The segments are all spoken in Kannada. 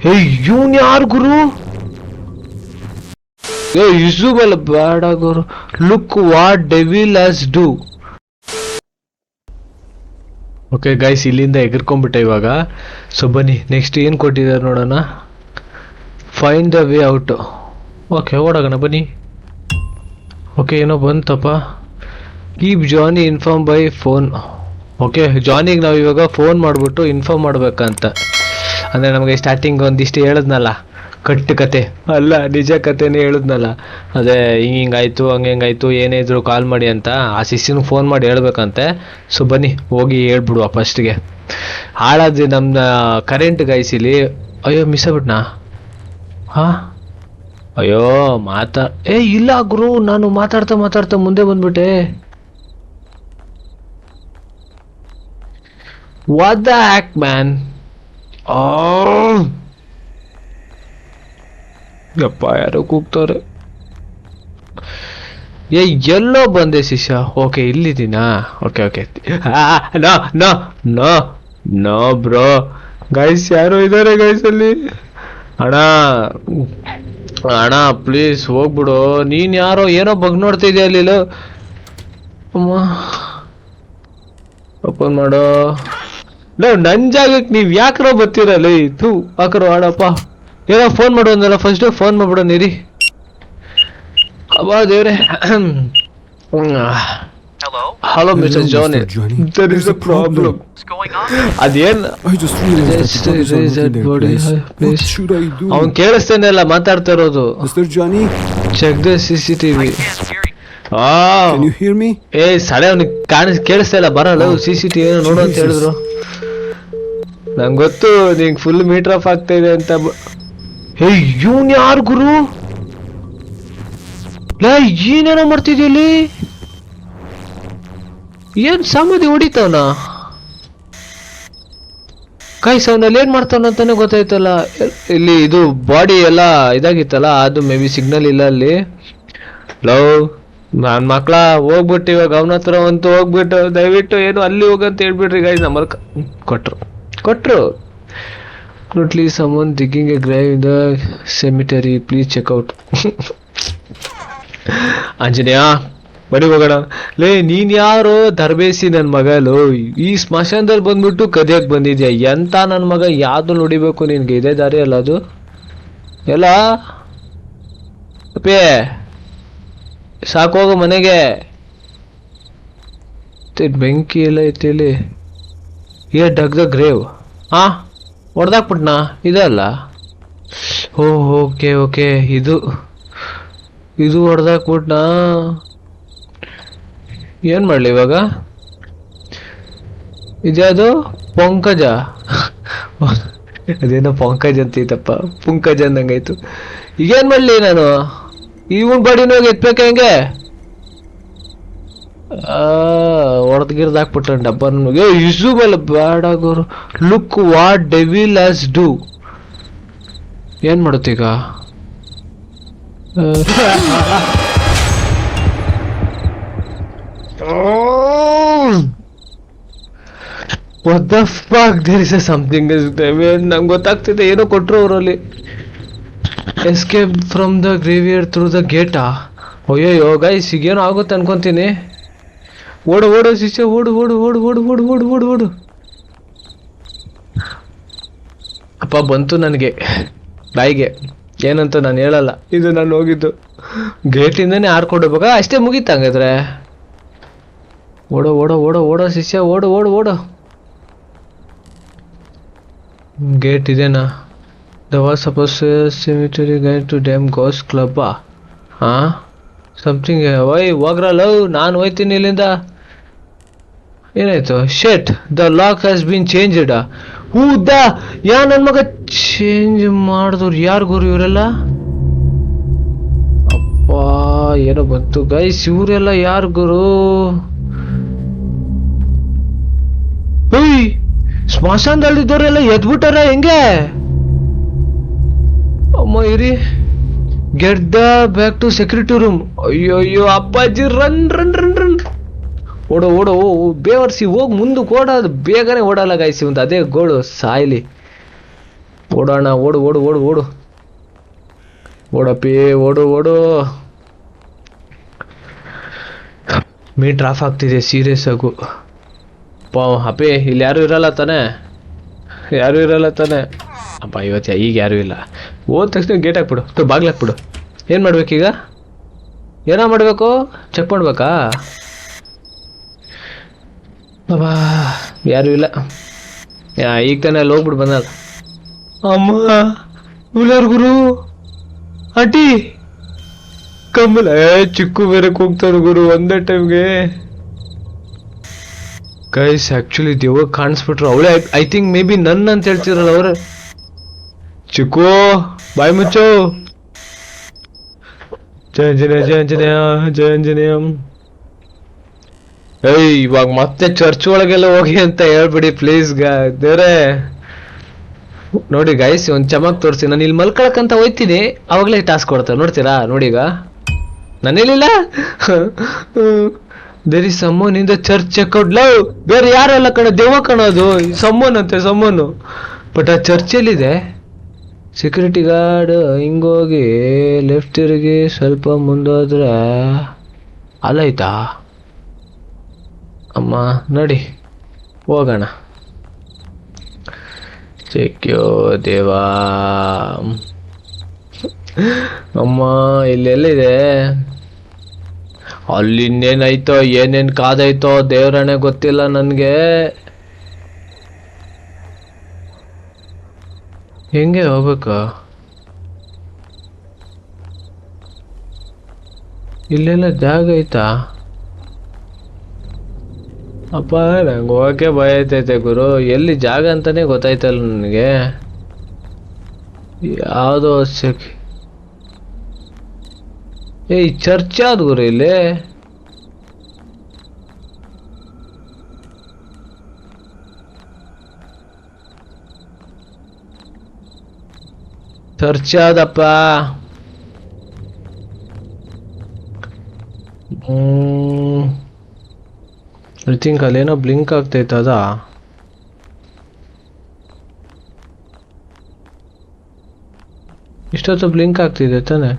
ಹೇ ಇವನ್ ಯಾರು ಗುರು? ಏ ಇಸುಬಲ್ಲ ಬೇಡ ಗುರು. Look what devil has do. Okay guys, ಇಲ್ಲಿಂದ ಎಗರ್ಕೊಂಡ್ಬಿಟ್ಟೆ ಇವಾಗ. ಸೊ ಬನ್ನಿ ನೆಕ್ಸ್ಟ್ ಏನು ಕೊಟ್ಟಿದ್ದಾರೆ ನೋಡೋಣ. Find the way out. Okay ಓಡೋಣ ಬನ್ನಿ. ಓಕೆ ಏನೋ ಬಂತಪ್ಪ. Keep Johnny inform by phone. Okay ಜಾನಿಗೆ ನಾವು ಇವಾಗ ಫೋನ್ ಮಾಡಿಬಿಟ್ಟು ಇನ್ಫಾರ್ಮ್ ಮಾಡ್ಬೇಕಂತ. ಅಂದರೆ ನಮಗೆ ಸ್ಟಾರ್ಟಿಂಗ್ ಒಂದಿಷ್ಟು ಹೇಳಿದ್ನಲ್ಲ ಕಟ್ಟು ಕತೆ, ಅಲ್ಲ ನಿಜ ಕತೆನೇ ಹೇಳಿದ್ನಲ್ಲ. ಅದೇ ಹಿಂಗಾಯ್ತು ಹಂಗಾಯ್ತು ಏನೇ ಇದ್ರು ಕಾಲ್ ಮಾಡಿ ಅಂತ ಆ ಸಿಸ್ಸಿನ ಫೋನ್ ಮಾಡಿ ಹೇಳ್ಬೇಕಂತೆ. ಸೊ ಬನ್ನಿ ಹೋಗಿ ಹೇಳ್ಬಿಡುವ ಫಸ್ಟ್ಗೆ. ಹಾಳಾದ್ರೆ ನಮ್ಮ ಕರೆಂಟ್ ಗೈಸಿಲಿ. ಅಯ್ಯೋ ಮಿಸ್ ಆಗ್ಬಿಟ್ನಾ? ಹಾಂ ಅಯ್ಯೋ ಇಲ್ಲ ಗುರು, ನಾನು ಮಾತಾಡ್ತಾ ಮುಂದೆ ಬಂದ್ಬಿಟ್ಟೆ. What the heck man? ಯಪ್ಪ ಯಾರೋ ಕೂಗ್ತಾರೆ. ಎಲ್ಲೋ ಬಂದೆ ಶಿಷ್ಯ. ಓಕೆ ಇಲ್ಲಿದ್ದೀನಾ? Okay okay. No no no no bro. Guys ಯಾರೋ ಇದ್ದಾರೆ ಗೈಸ್ ಅಲ್ಲಿ. ಅಣ್ಣ ಅಣ್ಣ ಪ್ಲೀಸ್ ಹೋಗ್ಬಿಡು. ನೀನ್ ಯಾರೋ ಏನೋ ಬಗ್ ನೋಡ್ತಿದ್ಯಾ ಅಲ್ಲಿ. ಅಮ್ಮ ಓಪನ್ ಮಾಡೋ. ನನ್ ಜಾಗಕ್ಕೆ ನೀವ್ ಯಾಕ್ರೋ ಬರ್ತೀರಲ್ಲ? ಥೂ ಹಾಕರೋ ಆಡಪ್ಪ. ಏನೋ ಫೋನ್ ಮಾಡು ಅಂದಲ್ಲ, ಫಸ್ಟ್ ಫೋನ್ ಮಾಡ್ಬಿಡೋ ನೀರಿ. ಅಬ್ಬಾ ದೇವ್ರೆ. Hello mister Johnny, there is a problem. ಅದೇನ್ ಅವನ್ ಕೇಳಿಸ್ತಾನೆ ಅಲ್ಲ ಮಾತಾಡ್ತಾ ಇರೋದು. Check the CCTV. ಏ ಸಡೆ ಅವ್ನಿಗೆ ಕೇಳಿಸ್ತಾ ಇಲ್ಲ. ಬರಲ್ಲ CCTV ಏನೋ ನೋಡು ಅಂತ ಹೇಳಿದ್ರು. ನಂಗೆ ಗೊತ್ತು ನಿಂಗೆ ಫುಲ್ ಮೀಟರ್ ಆಫ್ ಆಗ್ತಾ ಇದೆ ಅಂತ. ಹೇ ಇವನ್ ಯಾರು ಗುರು? ಏನೇನೋ ಮಾಡ್ತಿದ್ಯಲ್ಲಿ. ಏನ್ ಸಮಾಧಿ ಹೊಡಿತವನ? ಕೈಸ್ ಅವನಲ್ಲಿ ಏನ್ ಮಾಡ್ತಾವಂತಾನೆ ಗೊತ್ತಾಯ್ತಲ್ಲ. ಇಲ್ಲಿ ಇದು ಬಾಡಿ ಎಲ್ಲ ಇದಾಗಿತ್ತಲ್ಲ, ಅದು ಮೇ ಬಿ ಸಿಗ್ನಲ್ ಇಲ್ಲ ಅಲ್ಲಿ. ಲವ್ ನಾನ್ ಮಕ್ಳ ಹೋಗ್ಬಿಟ್ಟು ಇವಾಗ ಅವನ ಹತ್ರ ಅಂತೂ ಹೋಗ್ಬಿಟ್ಟು ದಯವಿಟ್ಟು ಏನು ಅಲ್ಲಿ ಹೋಗಂತ ಹೇಳ್ಬಿಡ್ರಿ ಗೈಸ್. ನಂಬರ್ ಕೊಟ್ರು. Currently someone digging a grave in the cemetery. Please check out. Anjaneya ಬಡಿ ಹೋಗೋಣ. ನೀನ್ ಯಾರು ದರ್ಬೇಸಿ ನನ್ ಮಗಲು? ಈ ಸ್ಮಶಾನದಲ್ಲಿ ಬಂದ್ಬಿಟ್ಟು ಕದಿಯಕ್ ಬಂದಿದ್ಯಾ? ಎಂತ ನನ್ ಮಗ? ಯಾವ್ದು ನೋಡಿಬೇಕು ನಿನ್ಗೆ? ಇದೇ ದಾರಿ ಅಲ್ಲ ಅದು ಎಲ್ಲ. ಅಪ್ಪೇ ಸಾಕೋಗು ಮನೆಗೆ. ಬೆಂಕಿ ಎಲ್ಲ ಐತಿ ಇಲ್ಲಿ. ಡಗ್ ದ ಗ್ರೇವ್. ಹೊಡೆದಾಕ್ಬಿಟ್ನಾ? ಇದಲ್ಲ. ಓಕೆ ಓಕೆ ಇದು ಹೊಡೆದಾಕ್ಬಿಟ್ನಾ? ಏನ್ ಮಾಡ್ಲಿ ಇವಾಗ? ಇದ್ಯಾವುದು ಪಂಕಜ? ಅದೇನೋ ಪಂಕಜ್ ಅಂತ ಐತಪ್ಪ, ಪುಂಕಜ್ ಅಂದಂಗಾಯ್ತು. ಈಗೇನ್ ಮಾಡ್ಲಿ ನಾನು? ಇವನ್ ಬಾಡಿನ ಹೋಗಿ ಎತ್ಬೇಕ ಹೆಂಗೆ? ಹೊಡೆದ್ಗಿರ್ದಾಕ್ಬಿಟ್ಟ ಡಬ್ಬ. ನಮಗೆ ಇಸು ಮೇಲೆ ಬೇಡ ಗುರು. Look what devil has do. ಏನ್ ಮಾಡುತ್ತೀಗ? What the fuck? There is something. ನಂಗೆ ಗೊತ್ತಾಗ್ತಿದೆ ಏನೋ ಕೊಟ್ರು ಅವರಲ್ಲಿ. Escape from the graveyard through the ಗೇಟಾ? ಅಯ್ಯೋ ಗೈಸ್ ಈಗೇನೋ ಆಗುತ್ತೆ ಅನ್ಕೊಂತೀನಿ. ಓಡು ಶಿಷ್ಯ, ಓಡು. ಅಪ್ಪ ಬಂತು ನನಗೆ ಬಾಯಿಗೆ. ಏನಂತ ನಾನು ಹೇಳಲ್ಲ. ಇದು ನಾನು ಹೋಗಿದ್ದು ಗೇಟಿಂದನೇ ಹಾರ್ಕೊಂಡೋಗ್ಬೇಕಾ? ಅಷ್ಟೇ ಮುಗೀತು ಹಂಗಾದ್ರೆ. ಓಡೋ ಶಿಷ್ಯ, ಓಡು. ಗೇಟ್ ಇದೇನಾ? The was suppose cemetery guide to damn ಗೋಸ್ ಕ್ಲಬ್. ಸಮಥಿಂಗ್. ಹೋಗ್ರಲ್ಲ, ನಾನು ಹೋಯ್ತೀನಿ ಇಲ್ಲಿಂದ. ಏನಾಯ್ತು? Shit the lock has been changed. ನನ್ನ ಮಗ ಚೇಂಜ್ ಮಾಡಿದವ್ರು ಯಾರು ಗುರು ಇವರೆಲ್ಲ? ಅಪ್ಪ ಏನೋ ಬಂತು ಗೈಸ್. ಇವರೆಲ್ಲ ಯಾರು ಗುರು? ಸ್ಮಶಾನದಲ್ಲಿದ್ದವರೆಲ್ಲ ಎದ್ಬಿಟ್ಟಾರ ಹೆಂಗೆ? ಅಮ್ಮ ಇರಿ. Get the back to security room. ಅಯ್ಯೋ ಅಪ್ಪಾಜಿ ರನ್. ಓಡೋ ಓಡೋ ಬೇವರ್ಸಿ ಹೋಗಿ ಮುಂದಕ್ಕೆ ಓಡೋದು, ಬೇಗನೆ ಓಡಲ್ಲ ಗಾಯ್ಸಿ, ಒಂದು ಅದೇ ಗೋಳು ಸಾಯ್ಲಿ. ಓಡೋಣ, ಓಡು ಓಡು ಓಡು ಓಡು ಓಡಪ್ಪಿ, ಓಡು ಓಡು. ಮೀಟ್ರ್ ಆಫ್ ಆಗ್ತಿದೆ ಸೀರಿಯಸ್ ಆಗು. ಅಪ್ಪಿ ಇಲ್ಲಿ ಯಾರು ಇರಲ್ಲ ತಾನೆ, ಯಾರು ಇರಲ್ಲ ತಾನೆ ಅಪ್ಪ ಇವತ್ತು, ಈಗ ಯಾರೂ ಇಲ್ಲ. ಹೋದ ತಕ್ಷಣ ಗೇಟ್ ಹಾಕ್ಬಿಡು, ಬಾಗ್ಲು ಹಾಕ್ಬಿಡು. ಏನು ಮಾಡ್ಬೇಕೀಗ, ಏನೋ ಮಾಡಬೇಕು, ಚೆಕ್ ಮಾಡ್ಬೇಕಾ? ಅಬ್ಬಾ ಯಾರೂ ಇಲ್ಲ. ಈಗ ತಾನೆ ಅಲ್ಲಿ ಹೋಗ್ಬಿಟ್ಟು ಬಂದಲ್ಲ. ಅಮ್ಮ ಇವ್ಯಾರು ಗುರು, ಆಂಟಿ ಕಮ್ಮಲ ಚಿಕ್ಕು ಬೇರೆ ಕೂಗ್ತಾರೆ ಗುರು ಒಂದೇ ಟೈಮ್ಗೆ. ಗೈಸ್ ಆಕ್ಚುಲಿ ದೇವಾಗ ಕಾಣಿಸ್ಬಿಟ್ರು ಅವಳೇ. ಐ ಥಿಂಕ್ ಮೇ ಬಿ ನನ್ನ ಅಂತ ಹೇಳ್ತಿರಲ್ಲ ಅವ್ರೆ. ಚಿಕ್ಕು ಬಾಯ್ ಮುಚ್ಚು. ಜಯ ಆಂಜನೇಯ ಜಯ ಆಂಜನೇಯ ಜಯ ಆಂಜನೇಯ. ಏಯ್ ಇವಾಗ ಮತ್ತೆ ಚರ್ಚ್ ಒಳಗೆಲ್ಲ ಹೋಗಿ ಅಂತ ಹೇಳ್ಬಿಡಿ ಪ್ಲೀಸ್ ದೇವ್ರೆ. ನೋಡಿ ಗೈಸ್ ಒಂದ್ ಚಮಕ್ ತೋರಿಸಿ, ನಾನು ಇಲ್ಲಿ ಮಲ್ಕೊಳಕಂತ ಹೋಯ್ತೀನಿ, ಅವಾಗಲೇ ಟಾಸ್ಕ್ ಕೊಡ್ತಾರೆ ನೋಡ್ತೀರಾ. ನೋಡಿ ಈಗ ನಾನು ಹೇಳಿಲ್ಲ there is someone in the church check out. Love ಬೇರೆ ಯಾರೆಲ್ಲ ಕಣ, ದೆವ್ವ ಕಾಣೋದು ಸಮ್ಮೋನ್ ಅಂತೆ ಸಮ್ಮೋನು. ಬಟ್ ಆ ಚರ್ಚಲ್ಲಿದೆ ಸೆಕ್ಯೂರಿಟಿ ಗಾರ್ಡ್. ಹಿಂಗೋಗಿ ಲೆಫ್ಟ್ ತಿರುಗಿ ಸ್ವಲ್ಪ ಮುಂದೋದ್ರೆ ಅಲ್ಲೈತಾ ಅಮ್ಮ, ನೋಡಿ ಹೋಗೋಣ. ಚೆಕ್ಯೋ ದೇವಾ ಅಮ್ಮ, ಇಲ್ಲೆಲ್ಲಿದೆ? ಅಲ್ಲಿ ಇನ್ನೇನಾಯ್ತೋ ಏನೇನು ಕಾದಾಯ್ತೋ ದೇವ್ರನೇ ಗೊತ್ತಿಲ್ಲ ನನಗೆ. ಹೆಂಗೆ ಹೋಗ್ಬೇಕು? ಇಲ್ಲೆಲ್ಲ ಜಾಗ ಐತಾ? ಅಪ್ಪ ನಂಗೆ ಹೋಗಕ್ಕೆ ಭಯ ಆಯ್ತೈತೆ ಗುರು, ಎಲ್ಲಿ ಜಾಗ ಅಂತಾನೆ ಗೊತ್ತಾಯ್ತಲ್ಲ ನನಗೆ. ಯಾವುದೋ ಏಯ್ ಚರ್ಚ್ ಯಾವ್ದು ಗುರು ಇಲ್ಲಿ? ಚರ್ಚ್ ಯಾವ್ದಪ್ಪ? ಐ ಥಿಂಕ್ ಅಲ್ಲೇನೋ ಬ್ಲಿಂಕ್ ಆಗ್ತೈತೆ ಅದಾ? ಇಷ್ಟೊತ್ತು ಬ್ಲಿಂಕ್ ಆಗ್ತಿದೆ ತಾನೆ?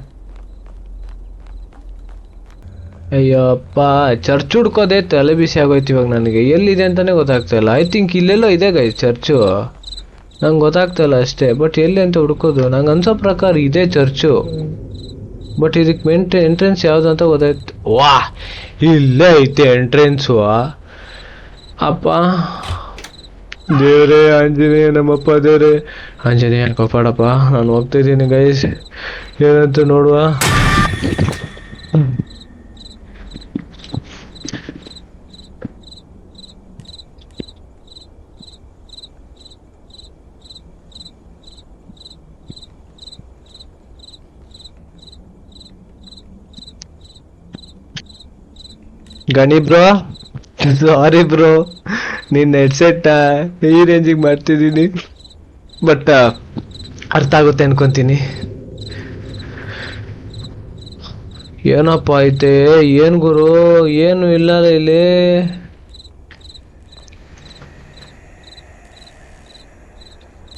ಅಯ್ಯಪ್ಪ ಚರ್ಚ್ ಹುಡ್ಕೋದೆ ತಲೆ ಬಿಸಿ ಆಗೋಯ್ತು ಇವಾಗ ನನಗೆ. ಎಲ್ಲಿದೆ ಅಂತಾನೆ ಗೊತ್ತಾಗ್ತಾ ಇಲ್ಲ. ಐ ಥಿಂಕ್ ಇಲ್ಲೆಲ್ಲೋ ಇದೆ ಗೈ ಚರ್ಚು, ನಂಗೆ ಗೊತ್ತಾಗ್ತಾ ಇಲ್ಲ ಅಷ್ಟೇ. ಬಟ್ ಎಲ್ಲಿ ಅಂತ ಹುಡ್ಕೋದು? ನಂಗೆ ಅನ್ಸೋ ಪ್ರಕಾರ ಇದೆ ಚರ್ಚು, ಬಟ್ ಇದಕ್ಕೆ ಎಂಟ್ರೆನ್ಸ್ ಯಾವ್ದು ಅಂತ ಗೊತ್ತಾಯ್ತು. ವಾ ಇಲ್ಲೇ ಐತೆ ಎಂಟ್ರೆನ್ಸು. ಅಪ್ಪ ದೇವ್ರೇ ಆಂಜನೇಯ, ನಮ್ಮಪ್ಪ ದೇವ್ರೇ ಆಂಜನೇಯ ಕಾಪಾಡಪ್ಪ. ನಾನು ಹೋಗ್ತಾ ಇದ್ದೀನಿ ಗೈಸ್, ಏನಂತ ನೋಡುವ. ಗಣಿ ಬ್ರೋ, ಸಾರಿ ಬ್ರೋ, ನಿನ್ನ ಹೆಡ್ಸೆಟ್ ಈ ರೇಂಜಿಗೆ ಮಾಡ್ತಿದ್ದೀನಿ, ಬಟ್ ಅರ್ಥ ಆಗುತ್ತೆ ಅನ್ಕೊಂತೀನಿ. ಏನಪ್ಪ ಐತೆ? ಏನು ಗುರು, ಏನು ಇಲ್ಲ ಇಲ್ಲಿ.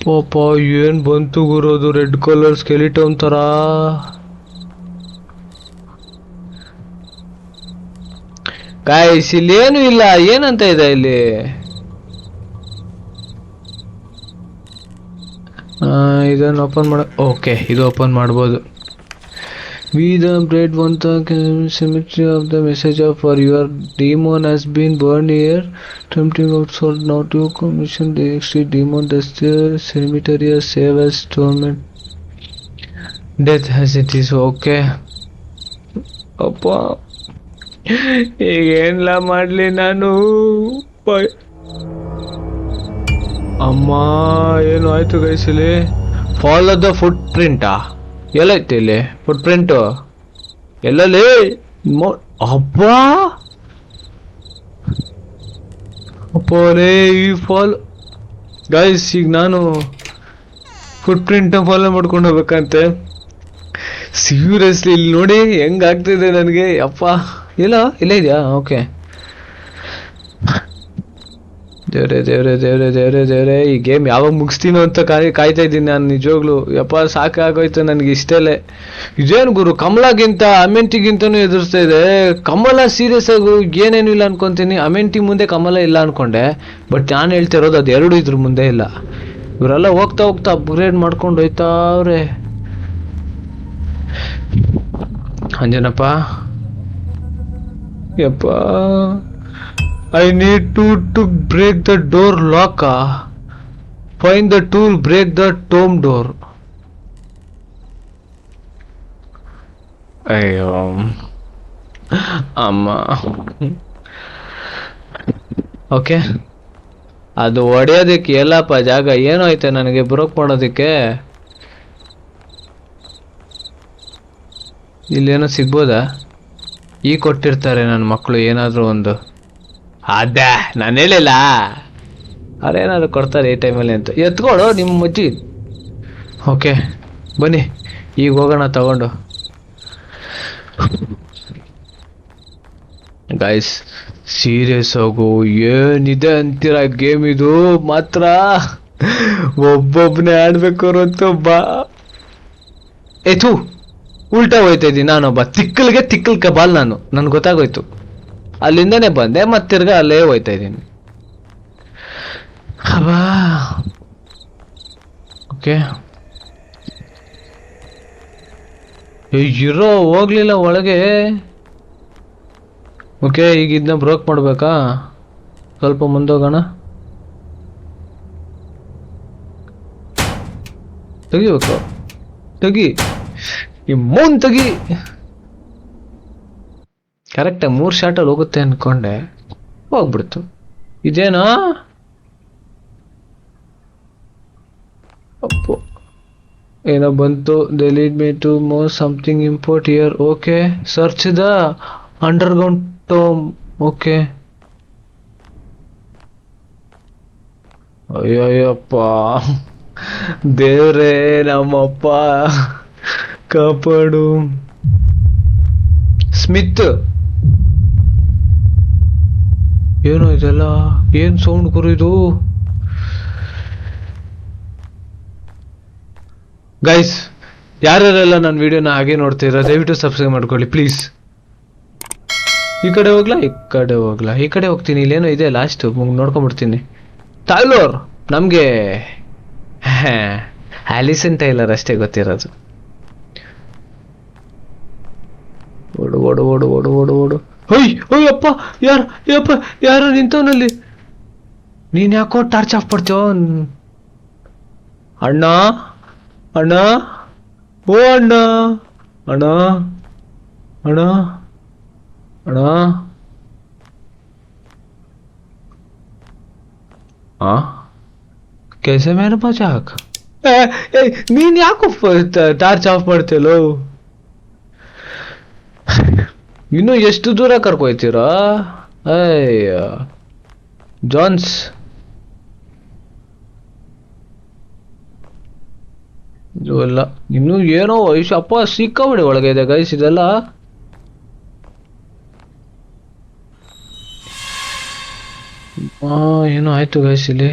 ಪಾಪ ಏನು ಬಂತು ಗುರು, ಅದು ರೆಡ್ ಕಲರ್ ಸ್ಕೆಲಿಟನ್ ಥರ. ಗಾಯ್ಸ್ ಇಲ್ಲಿ ಏನು ಇಲ್ಲ, ಏನಂತ ಇದೆ ಇಲ್ಲಿ? ಇದನ್ನು ಓಪನ್ ಮಾಡ. ಓಕೆ ಇದು ಓಪನ್ ಮಾಡ್ಬೋದು. We the bread one symmetry of the message for your demon has been burned here, tempting out so not to commission the extra demon that the cemetery save as torment death as it is. Okay ಅಪ್ಪ ಈಗ ಏನ್ಲ ಮಾಡ್ಲಿ ನಾನು? ಅಮ್ಮ ಏನು ಆಯ್ತು ಗೈಸ್ ಇಲ್ಲಿ? ಫಾಲೋ ದ ಫುಟ್ ಪ್ರಿಂಟಾ? ಎಲ್ಲೈತೆ ಇಲ್ಲಿ ಫುಟ್ ಪ್ರಿಂಟು? ಎಲ್ಲಲ್ಲಿ? ಅಪ್ಪ ಅಪ್ಪರೇ ಈ ಫಾಲೋ ಗೈಸ್, ಈಗ ನಾನು ಫುಟ್ ಪ್ರಿಂಟ್ ಫಾಲೋ ಮಾಡ್ಕೊಂಡು ಹೋಗ್ಬೇಕಂತೆ. ಸೀರಿಯಸ್ಲಿ ಇಲ್ಲಿ ನೋಡಿ ಹೆಂಗಾಗ್ತಿದೆ ನನಗೆ. ಅಪ್ಪ ಇಲ್ಲ ಇಲ್ಲೇ ಇದೆಯಾ? ಓಕೆ ದೇವ್ರೆ ದೇವ್ರೆ ದೇವ್ರೆ ದೇವ್ರೆ ದೇವ್ರೆ, ಈ ಗೇಮ್ ಯಾವಾಗ ಮುಗಿಸ್ತೀನೋ ಅಂತ ಕಾಯ್ತಾ ಇದ್ದೀನಿ ನಾನು ನಿಜವಾಗ್ಲು. ಯಪ್ಪ ಸಾಕಾಗೋಯ್ತು ನನಗೆ ಇಷ್ಟೇಲೆ. ಇದೇನು ಗುರು, ಕಮಲಾಗಿಂತ ಅಮೆಂಟಿಗಿಂತನೂ ಎದುರಿಸ್ತಾ ಇದೆ. ಕಮಲ ಸೀರಿಯಸ್ ಆಗಿ ಏನೇನು ಇಲ್ಲ ಅನ್ಕೊಂತೀನಿ, ಅಮೆಂಟಿ ಮುಂದೆ ಕಮಲ ಇಲ್ಲ ಅನ್ಕೊಂಡೆ. ಬಟ್ ನಾನು ಹೇಳ್ತಿರೋದು ಅದು ಎರಡು ಇದ್ರ ಮುಂದೆ ಇಲ್ಲ. ಇವರೆಲ್ಲ ಹೋಗ್ತಾ ಹೋಗ್ತಾ ಅಪ್ಗ್ರೇಡ್ ಮಾಡ್ಕೊಂಡು ಹೋಯ್ತಾವ್ರೆ. ಅಂಜನಪ್ಪ, ಯಪ್ಪ, I need to break the door lock. Find the tool, break the tomb door. ಅಯ್ಯೋ ಅಮ್ಮ. ಓಕೆ, ಅದು ಹೊಡೆಯೋದಕ್ಕೆ ಎಲ್ಲಪ್ಪ ಜಾಗ ಏನೋ ಐತೆ ನನಗೆ ಬ್ರೋಕ್ ಮಾಡೋದಕ್ಕೆ. ಇಲ್ಲೇನೋ ಸಿಗ್ಬೋದಾ? ಈ ಕೊಟ್ಟಿರ್ತಾರೆ ನನ್ನ ಮಕ್ಕಳು ಏನಾದರೂ ಒಂದು. ಅದೇ ನಾನು ಹೇಳಿಲ್ಲ, ಅವ್ರೇನಾದ್ರು ಕೊಡ್ತಾರೆ ಈ ಟೈಮಲ್ಲಿ ಅಂತ. ಎತ್ಕೊಳ್ಳು ನಿಮ್ಮ ಮಜ್ಜಿ. ಓಕೆ ಬನ್ನಿ ಈಗ ಹೋಗೋಣ ತಗೊಂಡು. ಗೈಸ್ ಸೀರಿಯಸ್ ಆಗು, ಏನಿದೆ ಅಂತೀರ ಗೇಮ್ ಇದು ಮಾತ್ರ. ಒಬ್ಬೊಬ್ಬನೇ ಆಡ್ಬೇಕು ಹೊರತು ಬಾ ಏತು ಉಲ್ಟಾ ಹೋಯ್ತಾ ಇದ್ದೀನಿ ನಾನೊಬ್ಬ ತಿಕ್ಕಲ್ಗೆ ಬಾಲ್. ನನ್ಗೆ ಗೊತ್ತಾಗೋಯ್ತು, ಅಲ್ಲಿಂದನೇ ಬಂದೆ ಮತ್ತಿರ್ಗ ಅಲ್ಲೇ ಹೋಯ್ತಾ ಇದ್ದೀನಿ. ಅಬ್ಬಾ ಓಕೆ, ಇರೋ ಹೋಗ್ಲಿಲ್ಲ ಒಳಗೆ. ಓಕೆ, ಈಗ ಇದನ್ನ ಬ್ರೋಕ್ ಮಾಡ್ಬೇಕಾ? ಸ್ವಲ್ಪ ಮುಂದೋಗೋಣ. ತೆಗಿಬೇಕು, ತೆಗಿ ಈ ಮೂನ್ ತೆಗಿ. ಕರೆಕ್ಟಾಗಿ 3 ಶಾಟಲ್ಲಿ ಹೋಗುತ್ತೆ ಅನ್ಕೊಂಡೆ, ಹೋಗ್ಬಿಡ್ತು. ಇದೇನಾ ಅಪ್ಪು, ಏನೋ ಬಂತು. They lead me to more something important here. Okay, search the underground tomb. Okay, ಅಯ್ಯಯ್ಯಪ್ಪ ದೇವ್ರೇ ನಮ್ಮಪ್ಪ ಕಾಪಾಡು. ಸ್ಮಿತ್, ಏನು ಇದೆಲ್ಲ? ಏನ್ ಸೌಂಡ್ ಗುರು ಇದು? ಗೈಸ್ ಯಾರ್ಯಾರೆಲ್ಲ ನನ್ನ ವಿಡಿಯೋನ ಹಾಗೆ ನೋಡ್ತೀರಾ ದಯವಿಟ್ಟು ಸಬ್ಸ್ಕ್ರೈಬ್ ಮಾಡ್ಕೊಳ್ಳಿ ಪ್ಲೀಸ್. ಈ ಕಡೆ ಹೋಗ್ಲಾ ಈ ಕಡೆ ಹೋಗ್ಲಾ? ಈ ಕಡೆ ಹೋಗ್ತೀನಿ. ಇಲ್ಲೇನೋ ಇದೆ ಲಾಸ್ಟ್ ನೋಡ್ಕೊಂಡ್ಬಿಡ್ತೀನಿ. ಟೈಲರ್, ನಮ್ಗೆ ಆಲಿಸನ್ ಟೈಲರ್ ಅಷ್ಟೇ ಗೊತ್ತಿರೋದು. ಓಡು ಓಡು ಓಡು ಓಡು ಓಡು ಓಡು. ಅಯ್ಯಪ್ಪ, ಯಾರು ನಿಂತವನಲ್ಲಿ? ನೀನ್ ಯಾಕೋ ಟಾರ್ಚ್ ಆಫ್ ಮಾಡ್ತೀವ? ಅಣ್ಣ ಅಣ್ಣ, ಓ ಅಣ್ಣ ಅಣ್ಣ ಅಣ್ಣ ಅಣ್ಣ. कैसे मेरा मजाक? ನೀನ್ ಯಾಕೋ ಟಾರ್ಚ್ ಆಫ್ ಮಾಡ್ತೀಯಲ್ಲೋ? ಇನ್ನು ಎಷ್ಟು ದೂರ ಕರ್ಕೊಯ್ತೀರಾ? ಅಯ್ಯ ಜಾನ್ಸ್, ಇಲ್ಲ ಇನ್ನು ಏನೋ ವಯಸ್ಸು. ಅಪ್ಪ ಸಿಕ್ಕಾಬಿಡಿ ಒಳಗೆ ಇದೆ ಗೈಸ್ ಇದೆಲ್ಲ. ಏನೋ ಆಯ್ತು ಗೈಸ್. ಇಲ್ಲಿ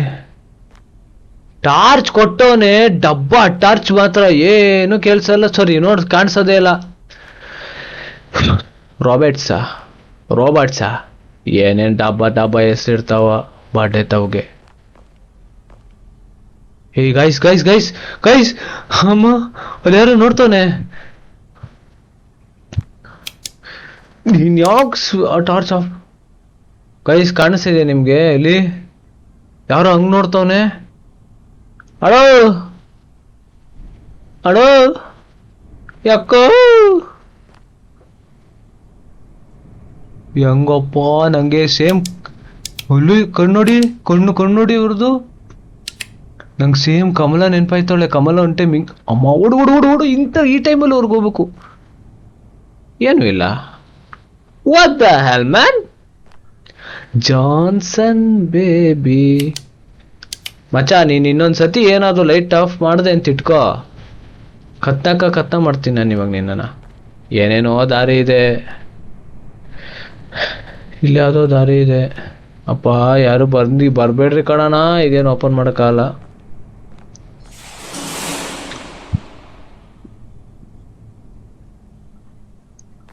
ಟಾರ್ಚ್ ಕೊಟ್ಟವನೇ, ಡಬ್ಬ ಟಾರ್ಚ್ ಮಾತ್ರ ಏನು ಕೆಲ್ಸಲ್ಲ. ಸಾರಿ ನೋಡ್ ಕಾಣಿಸೋದೇ ಇಲ್ಲ. ರೋಬಾಟ್ಸಾ ಏನೇನ್ ಡಬ್ಬ ಹೆಸರಿರ್ತಾವ ಬಾಡೆ ತಾವ್ಗೆ. Hey guys guys guys guys, ಅಮ್ಮ ಅದ್ಯಾರು ನೋಡ್ತಾನೆ. ನೀನ್ ಯಾಕೆ ಟಾರ್ಚ್ ಆಫ್? ಗೈಸ್ ಕಾಣಿಸ್ತಿದೆ ನಿಮ್ಗೆ? ಇಲ್ಲಿ ಯಾರೋ ಹಂಗ್ ನೋಡ್ತಾವನೆ. ಅಳೋ ಅಳೋ, ಯಾಕೋ ಹೆಂಗಪ್ಪ ನಂಗೆ ಸೇಮ್ ಹುಲ್ಲು ಕಣ್ಣು ನೋಡಿ ಇವ್ರದ್ದು. ನಂಗೆ ಸೇಮ್ ಕಮಲ ನೆನಪಾಯ್ತಾಳೆ. ಕಮಲ ಒಂಟೆ ಮಿಂಗ್. ಅಮ್ಮ ಓಡು ಓಡು ಓಡು ಓಡು. ಈ ಟೈಮಲ್ಲಿ ಅವ್ರಿಗೆ ಹೋಗ್ಬೇಕು. ಏನು ಇಲ್ಲ. What the hell man? Johnson baby ಮಚಾ, ನೀನ್ ಇನ್ನೊಂದ್ಸತಿ ಏನಾದ್ರು ಲೈಟ್ ಆಫ್ ಮಾಡ್ದೆ ಅಂತ ಇಟ್ಕೋ, ಕತ್ತ ಮಾಡ್ತೀನಿ ನಾನು ಇವಾಗ ನಿನ್ನ. ಏನೇನೋ ದಾರಿ ಇದೆ, ಇಲ್ಲಿ ಯಾವುದೋ ದಾರಿ ಇದೆ. ಅಪ್ಪ ಯಾರು ಬರ್ಬೇಡ್ರಿ ಕಣಣ್ಣ, ಇದೇನು ಓಪನ್ ಮಾಡೋಕ್ಕಾಗಲ್ಲ.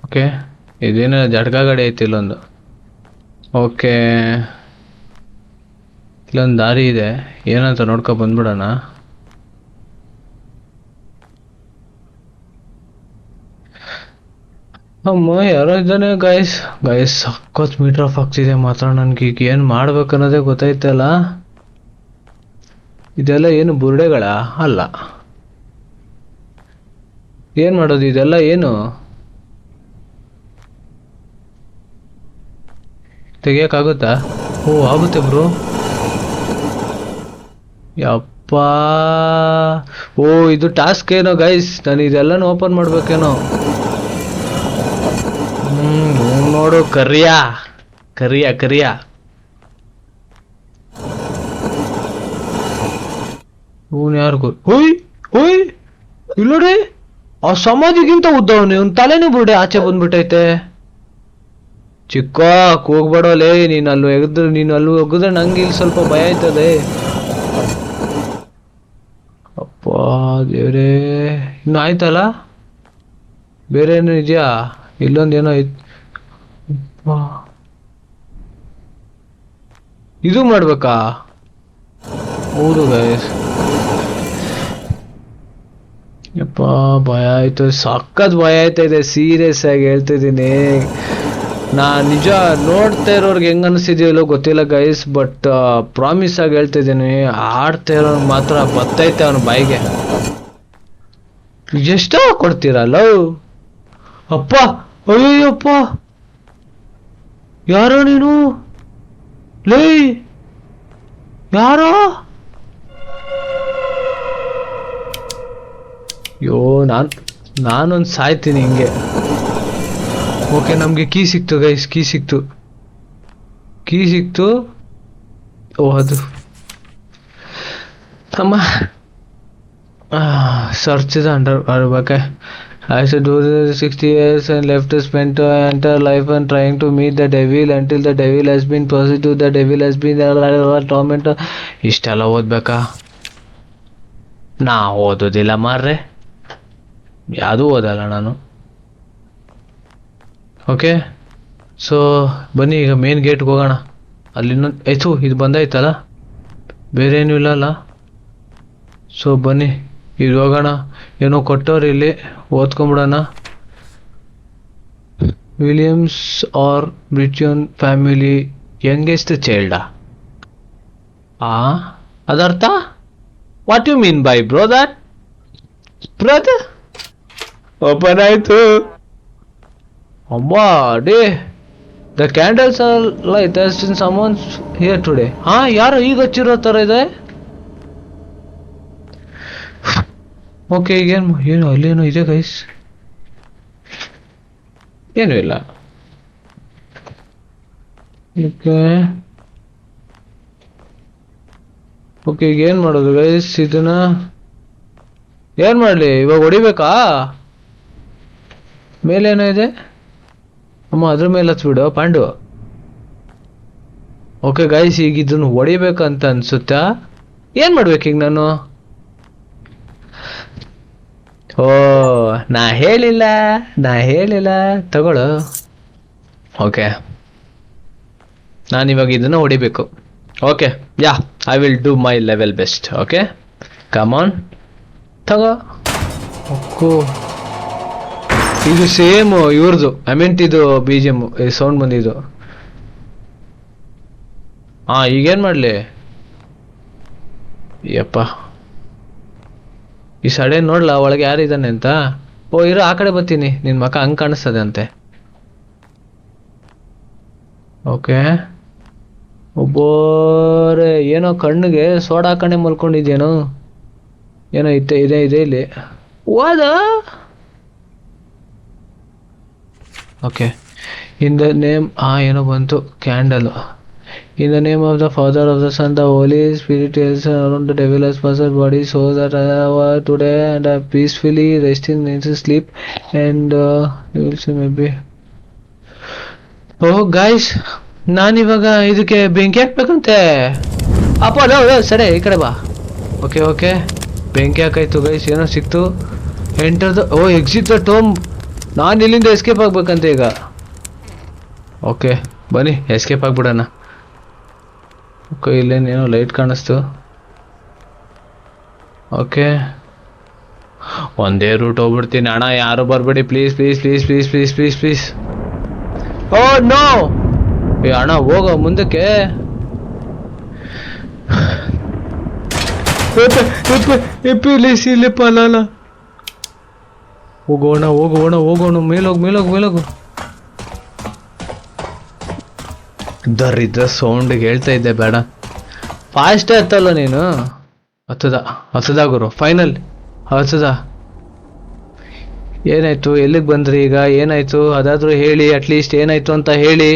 ಓಕೆ, ಇದೇನು ಜಟ್ಕ ಗಾಡಿ ಐತಿ ಇಲ್ಲೊಂದು. ಓಕೆ, ಇಲ್ಲೊಂದು ದಾರಿ ಇದೆ, ಏನಂತ ನೋಡ್ಕೊ ಬಂದ್ಬಿಡೋಣ. ಅಮ್ಮ ಯಾರೋ ಇದ್ದಾನೆ ಗೈಸ್. ಸಖತ್ ಮೀಟರ್ ಆಫ್ ಆಗ್ತಿದೆ ಮಾತ್ರ. ನನ್ಗೆ ಈಗ ಏನು ಮಾಡ್ಬೇಕನ್ನೋದೇ ಗೊತ್ತಾಯ್ತಲ್ಲ. ಇದೆಲ್ಲ ಏನು ಬುರುಡೆಗಳ ಅಲ್ಲ, ಏನ್ ಮಾಡೋದು ಇದೆಲ್ಲ? ಏನು ತೆಗಿಯಕ್ಕಾಗುತ್ತಾ? ಓ ಆಗುತ್ತೆ ಬ್ರೋ. ಯಪ್ಪ, ಓ ಇದು ಟಾಸ್ಕ್ ಏನೋ ಗೈಸ್, ನಾನು ಇದೆಲ್ಲನೂ ಓಪನ್ ಮಾಡ್ಬೇಕೇನೋ. ನೋಡು, ಕರಿಯ ಇವನು ಯಾರಿಗೂ. ಹೋಯ್ ಹೋಯ್ ಇಲ್ಲೋಡೆ, ಆ ಸಮಾಧಿಗಿಂತ ಉದ್ದವನು, ಇವನ್ ತಲೆನೇ ಬಿಡೆ ಆಚೆ ಬಂದ್ಬಿಟ್ಟೈತೆ. ಚಿಕ್ಕ ಕೂಗ್ಬೇಡೋಲೇ, ನೀನು ಅಲ್ಲಿ ಒಗ್ಗಿದ್ರೆ ನಂಗೆ ಇಲ್ಲಿ ಸ್ವಲ್ಪ ಭಯ ಆಯ್ತದೆ. ಅಪ್ಪ ದೇವ್ರೇ, ಇನ್ನು ಆಯ್ತಲ್ಲ? ಬೇರೆ ಏನು ಇದೆಯಾ? ಇಲ್ಲೊಂದೇನೋ ಐತ್. ಇದು ಮಾಡ್ಬೇಕಾ? ಹೌದು ಗೈಸ್. ಯಪ್ಪ ಭಯ ಆಯ್ತು, ಸಖತ್ ಭಯ ಆಯ್ತಾ ಇದೆ, ಸೀರಿಯಸ್ ಆಗಿ ಹೇಳ್ತಿದ್ದೀನಿ. ನಿಜ ನೋಡ್ತಾ ಇರೋರ್ಗೆ ಹೆಂಗ್ ಅನಿಸ್ತಿದೆಯಲ್ಲೋ ಗೊತ್ತಿಲ್ಲ ಗೈಸ್, ಬಟ್ ಪ್ರಾಮಿಸ್ ಆಗಿ ಹೇಳ್ತಿದ್ದೀನಿ, ಆಡ್ತಾ ಇರೋರ್ಗೆ ಮಾತ್ರ ಬತ್ತೈತೆ ಅವನ ಬಾಯಿಗೆ. ಎಷ್ಟ ಕೊಡ್ತೀರಲ್ಲ? ಅಪ್ಪ, ಅಯ್ಯಪ್ಪ, ಯಾರೋ ನೀನು? ಲೇ ಯಾರೋ? ಅಯ್ಯೋ, ನಾನೊಂದು ಸಾಯ್ತೀನಿ ಹಿಂಗೆ. ಓಕೆ, ನಮಗೆ ಕೀ ಸಿಕ್ತು ಗೈಸ್, ಕೀ ಸಿಕ್ತು. ಓ ಅದು ಅಮ್ಮ, ಸರ್ಚ್ ದ ಅಂಡರ್ ಬಗ್ಗೆ. I said, do 60 years and left spent entire life and trying to meet the devil until the devil has been pursued. The devil has been torment. ಇಷ್ಟೆಲ್ಲ ಓದ್ಬೇಕಾ? ನಾ ಓದೋದಿಲ್ಲ ಮಾರ್ರೆ, ಯಾವುದೂ ಓದಲ್ಲ ನಾನು. ಓಕೆ, ಸೊ ಬನ್ನಿ ಈಗ ಮೇನ್ ಗೇಟ್ಗೆ ಹೋಗೋಣ. ಅಲ್ಲಿ ಇನ್ನೊಂದು ಆಯ್ತು, ಇದು ಬಂದಾಯ್ತಲ್ಲ, ಬೇರೆ ಏನೂ ಇಲ್ಲಲ್ಲ. ಸೊ ಬನ್ನಿ ಇದು ಹೋಗೋಣ. ಏನೋ ಕೊಟ್ಟವ್ರು ಇಲ್ಲಿ, ಓದ್ಕೊಂಬಿಡೋಣ. Williams are Britain family youngest ಚೈಲ್ಡಾ? ಅದರ್ಥ? What you mean by bro that? Brother open ಆಯ್ತು. ಅಬ್ಬಾ day, the candles are light as in summons here today. ಯಾರು ಈಗ ಹಚ್ಚಿರೋ ಥರ ಇದೆ. ಓಕೆ, ಈಗೇನು ಏನು ಅಲ್ಲೇನೋ ಇದೆ ಗೈಸ್? ಏನೂ ಇಲ್ಲ. ಓಕೆ, ಈಗ ಏನು ಮಾಡೋದು ಗೈಸ್? ಇದನ್ನ ಏನು ಮಾಡಲಿ ಇವಾಗ? ಹೊಡಿಬೇಕಾ? ಮೇಲೇನೋ ಇದೆ ಅಮ್ಮ, ಅದ್ರ ಮೇಲೆ ಹತ್ಬಿಡು ಪಾಂಡು. ಓಕೆ ಗೈಸ್, ಈಗ ಇದನ್ನು ಹೊಡಿಬೇಕಂತ ಅನ್ಸುತ್ತಾ? ಏನು ಮಾಡ್ಬೇಕೀಗ ನಾನು? ಓ, ನಾ ಹೇಳಿಲ್ಲ ತಗೊಳ್ಳು. ಓಕೆ, ನಾನಿವಾಗ ಇದನ್ನು ಹೊಡಿಬೇಕು. Okay, yeah, I will do my level best. Okay, come on, ತಗೋ. ಓಕೋ, ಇದು ಸೇಮ್ ಇವ್ರದ್ದು ಅಮೆಂಟಿದು BGM ಸೌಂಡ್ ಬಂದಿದ್ದು. ಈಗೇನು ಮಾಡಲಿ ಯಪ್ಪ? ಈ ಸಡೆ ನೋಡ್ಲಾ ಒಳಗೆ ಯಾರಿದ್ದಾನೆ ಅಂತ. ಓ ಇರೋ, ಆ ಕಡೆ ಬರ್ತೀನಿ, ನಿನ್ನ ಮಕ್ಕ ಹಂಗೆ ಕಾಣಿಸ್ತದೆ ಅಂತೆ. ಓಕೆ, ಒಬ್ಬರೇ ಏನೋ ಕಣ್ಣಿಗೆ ಸೋಡಾ ಹಾಕೊಂಡೆ ಮಲ್ಕೊಂಡಿದ್ಯೇನೋ, ಏನೋ ಇದೆ ಇಲ್ಲಿ. ಓದ ಓಕೆ, ಇನ್ ದ ನೇಮ್ ಏನೋ ಬಂತು, candle. In the name of the Father, of the Son, the Holy Spirit, is around the devil has possessed body, so that I have today and I peacefully rest in sleep, and you will see maybe. Oh guys, ನಾನಿವಾಗ ಇದಕ್ಕೆ ಬೆಂಕಿ ಹಾಕ್ಬೇಕಂತೆ. ಅಪ್ಪ ಅಲ್ಲ ಸರಿ ಈ ಕಡೆ ಬಾ. ಓಕೆ ಓಕೆ ಬೆಂಕಿ ಹಾಕಾಯ್ತು ಗೈಸ್. ಏನೋ ಸಿಕ್ತು. ಎಂಟರ್ದು ಓ ಎಕ್ಸಿಟ್ ದ ಟೋಮ್. ನಾನು ಇಲ್ಲಿಂದ ಎಸ್ಕೇಪ್ ಆಗ್ಬೇಕಂತೆ ಈಗ. ಓಕೆ ಬನ್ನಿ ಎಸ್ಕೇಪ್ ಆಗ್ಬಿಡೋಣ. ಓಕೆ ಇಲ್ಲೇನೇನೋ ಲೈಟ್ ಕಾಣಿಸ್ತು. ಓಕೆ ಒಂದೇ ರೂಟ್ ಹೋಗ್ಬಿಡ್ತೀನಿ ಅಣ್ಣ. ಯಾರು ಬರಬೇಡಿ please please please please please please please. Oh no ಏ ಅಣ್ಣ ಹೋಗೋ ಮುಂದಕ್ಕೆ. ಇಲ್ಲಿಪ್ಪ ಅಲ್ಲ. ಹೋಗೋಣ ಹೋಗೋಣ ಹೋಗೋಣ. ಮೇಲೋಗು ಮೇಲೋಗು ಮೇಲೋಗು. ದರಿದ್ರ ಸೌಂಡಿಗೆ ಹೇಳ್ತಾ ಇದ್ದೆ ಬೇಡ. ಫಾಸ್ಟೇ ಹತ್ತಲ್ಲ ನೀನು. ಹತ್ತದ ಗುರು ಫೈನಲ್ ಹತ್ತದ. ಏನಾಯ್ತು? ಎಲ್ಲಿಗೆ ಬಂದ್ರಿ ಈಗ? ಏನಾಯ್ತು ಅದಾದ್ರೂ ಹೇಳಿ. ಅಟ್ಲೀಸ್ಟ್ ಏನಾಯ್ತು ಅಂತ ಹೇಳಿ.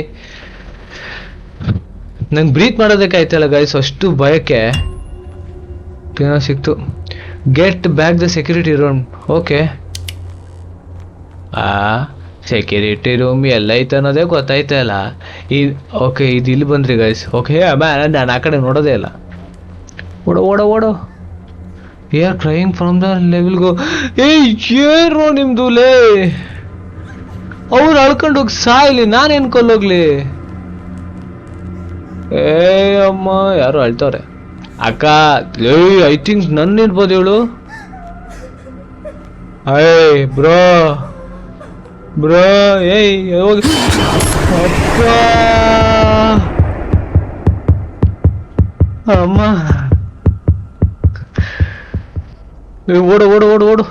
ನಂಗೆ ಬ್ರೀತ್ ಮಾಡೋದಕ್ಕೆ ಆಯ್ತಲ್ಲ ಗೈಸ್, ಅಷ್ಟು ಭಯಕ್ಕೆ. ಏನೋ ಸಿಕ್ತು. Get back the security room. Okay security room ಎಲ್ಲ ಐತೆ ಅನ್ನೋದೇ ಗೊತ್ತಾಯ್ತಲ್ಲ. ಓಕೆ ಇದು ಇಲ್ಲಿ ಬಂದ್ರಿ ಗೈಸ್. ಓಕೆ ನಾನು ಆ ಕಡೆ ನೋಡೋದೇ ಇಲ್ಲ. ಓಡೋ ಓಡೋ ಓಡೋ. Are crying from the level go. ಏರೋ ನಿಮ್ದು ಲೇ. ಅವ್ರು ಅಳ್ಕೊಂಡು ಹೋಗಿ ಸಾಯ್ಲಿ, ನಾನೇನ್ ಕೊಲ್ಲೋಗ್ಲಿ? ಅಮ್ಮ ಯಾರು ಅಳ್ತವ್ರೆ. ಅಕ್ಕ ಐ ಥಿಂಕ್ ನನ್ನ ಇರ್ಬೋದು ಇವಳು. ಬ್ರೋ ಬ್ರೋ ಹೋಗಿ. ಅಮ್ಮ ಓಡು ಓಡು ಓಡು ಓಡು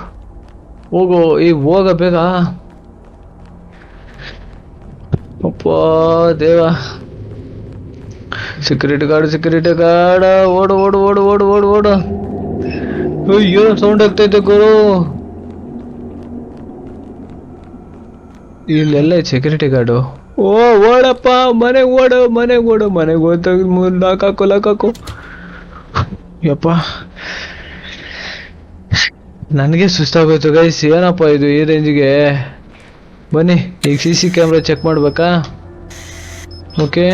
ಹೋಗು. ಹೋಗ ಬೇಗ. ಅಪ್ಪ ದೇವ. ಸೆಕ್ಯೂರಿಟಿ ಗಾರ್ಡ್ ಓಡು ಓಡು ಓಡು ಓಡು ಓಡು ಓಡು. ಅಯ್ಯೋ ಸೌಂಡ್ ಆಗ್ತೈತೆ ಗುರು. ಇಲ್ಲೆಲ್ಲ ಸೆಕ್ಯೂರಿಟಿ ಗಾರ್ಡು. ಓಡಪ್ಪ ಮನೆಗೆ ಓಡು ಮನೆಗೆ ಓಡು. ಮನೆಗೆ ಓದ ಲಾಕಾಕು. ಯಪ್ಪ ನನಗೆ ಸುಸ್ತಾಗೋಯ್ತು ಗೈಸ್. ಏನಪ್ಪ ಇದು ಈ ರೇಂಜಿಗೆ? ಬನ್ನಿ ಈಗ CC ಕ್ಯಾಮ್ರಾ ಚೆಕ್ ಮಾಡ್ಬೇಕಾ? ಓಕೆ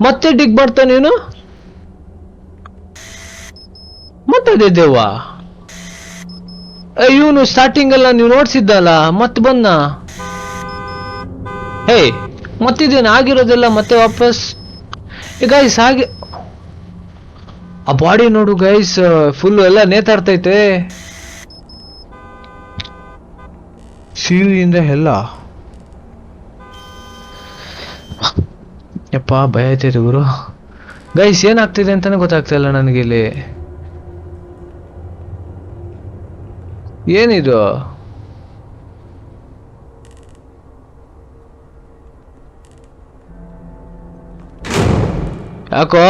ಮತ್ತೆ ಡಿಗ್ ಮಾಡ್ತಾ ನೀನು. ಮಾತಾಡಿದ್ದೇವಾ? ಇವನು ಸ್ಟಾರ್ಟಿಂಗ್ ಎಲ್ಲ ನೀವು ನೋಡ್ಸಿದ್ದಲ್ಲ ಮತ್ತೆ ಬಂದ. ಮತ್ತಿದೇನು ಆಗಿರೋದೆಲ್ಲ ಮತ್ತೆ ವಾಪಸ್. ಗೈಸ್ ಹಾಗೆ ಆ ಬಾಡಿ ನೋಡು ಗೈಸ್, ಫುಲ್ ಎಲ್ಲ ನೇತಾಡ್ತೈತೆ. ಸೀರಿಯಿಂದ ಎಲ್ಲ ಯಪ್ಪ ಭಯ ಆಯ್ತೈತೆ ಗುರು. ಗೈಸ್ ಏನಾಗ್ತಿದೆ ಅಂತಾನೆ ಗೊತ್ತಾಗ್ತಾ ಇಲ್ಲ ನನಗೆ ಇಲ್ಲಿ. ಏನಿದು? ಯಾಕೋ